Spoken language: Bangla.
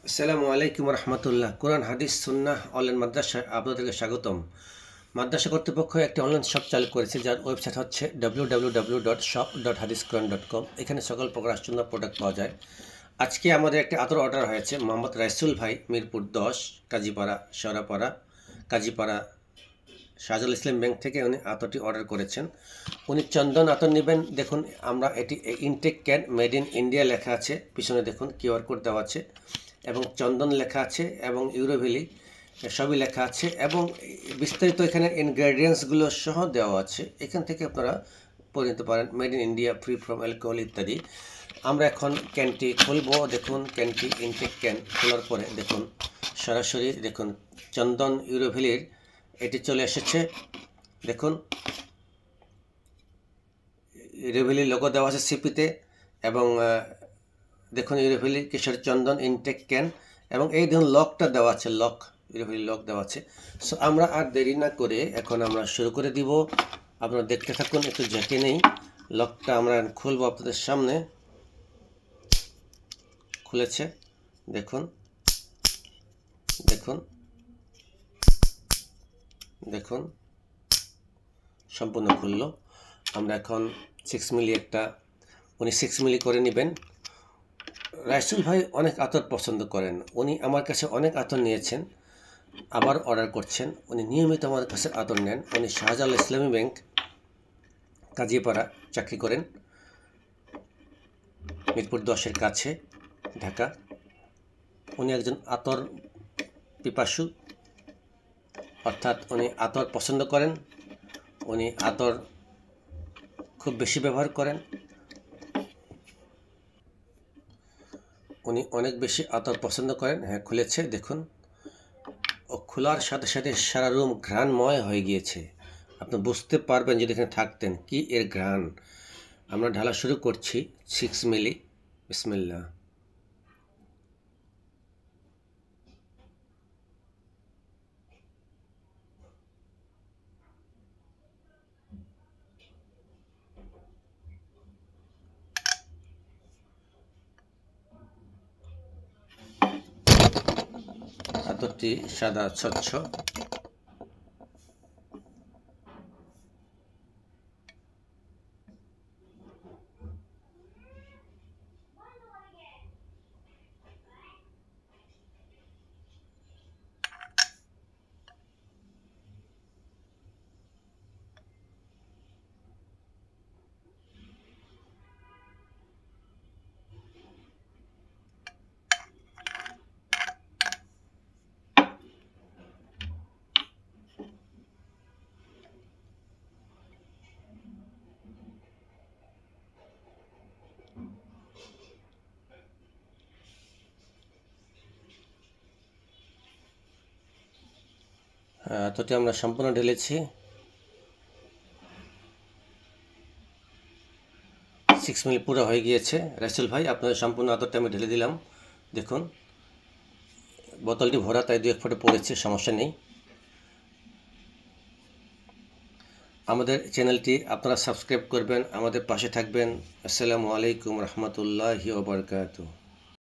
আসসালামু আলাইকুম রহমতুল্লাহ। কোরআন হাদিস সুন্নাহ অনলাইন মাদ্রাসায় আপনাদেরকে স্বাগতম। মাদ্রাসা কর্তৃপক্ষ একটি অনলাইন শপ চালু করেছে, যার ওয়েবসাইট হচ্ছে www.shop.hadisquran.com। এখানে সকল প্রকার সুন্নাহ প্রোডাক্ট পাওয়া যায়। আজকে আমাদের একটি আতর অর্ডার হয়েছে মোহাম্মদ রাইসুল ভাই, মিরপুর 10, কাজীপাড়া, শেওড়াপাড়া, কাজীপাড়া, শাহজালাল ইসলাম ব্যাংক থেকে উনি আতরটি অর্ডার করেছেন। উনি চন্দন আতর নেবেন। দেখুন, আমরা এটি Intex can made in India লেখা আছে, পিছনে দেখুন কিউআর কোড দেওয়া আছে এবং চন্দন লেখা আছে এবং ইউরোভ্যালি সবই লেখা আছে এবং বিস্তারিত এখানে ইনগ্রেডিয়েন্টসগুলো সহ দেওয়া আছে। এখান থেকে আপনারা পড়ে নিতে পারেন, made in India, free from alcohol ইত্যাদি। আমরা এখন ক্যানটি খুলবো। দেখুন, ক্যানটি ইনটেক ক্যান খোলার পরে দেখুন সরাসরি দেখুন চন্দন ইউরোভ্যালির এটি চলে এসেছে। দেখুন ইউরোভ্যালির লোগো দেওয়া আছে সিপিতে এবং দেখুন ইউরোভ্যালি কেশর চন্দন ইনটেক ক্যান এবং এই দেখুন লকটা দেওয়া আছে, লক ইউরোভ্যালি লক দেওয়া আছে। সো আমরা আর দেরি না করে এখন আমরা শুরু করে দিব। আপনারা দেখতে থাকুন, একটু ঝেঁকে নেই। লকটা আমরা খুলবো আপনাদের সামনে। খুলেছে, দেখুন দেখুন দেখুন সম্পূর্ণ খুললো। আমরা এখন 6 মিলি উনি 6 মিলি করে নেবেন। রাইসুল ভাই অনেক আতর পছন্দ করেন, উনি আমার কাছে অনেক আতর নিয়েছেন, আবার অর্ডার করছেন। উনি নিয়মিত আমাদের কাছে আতর নেন। উনি শাহজালাল ইসলামী ব্যাংক, কাজীপাড়া চাকরি করেন, মিরপুর 10-এর কাছে, ঢাকা। উনি একজন আতর পিপাসু, অর্থাৎ উনি আতর পছন্দ করেন। উনি আতর খুব বেশি ব্যবহার করেন। উনি অনেক বেশি আতর পছন্দ করেন। হ্যাঁ, খুলেছে, দেখুন। ও খোলার সাথে সাথে সারা রুম ঘ্রাণময় হয়ে গিয়েছে। আপনি বুঝতে পারবেন যদি এখানে থাকতেন কি এর ঘ্রাণ। আমরা ঢালা শুরু করছি 6 মিলি। বিসমিল্লাহ। আতরটি সাদা স্বচ্ছ। আতরটি আমরা সম্পূর্ণ ঢেলেছি। 6 মিলি পুরো হয়ে গিয়েছে। রাইসুল ভাই, আপনাদের সম্পূর্ণ আতরটা আমি ঢেলে দিলাম। দেখুন বোতলটি ভরা, তাই 2-1 ফোঁটা পড়েছে, সমস্যা নেই। আমাদের চ্যানেলটি আপনারা সাবস্ক্রাইব করবেন, আমাদের পাশে থাকবেন। আসসালামু আলাইকুম রহমতুল্লাহি ওয়া বারাকাতুহু।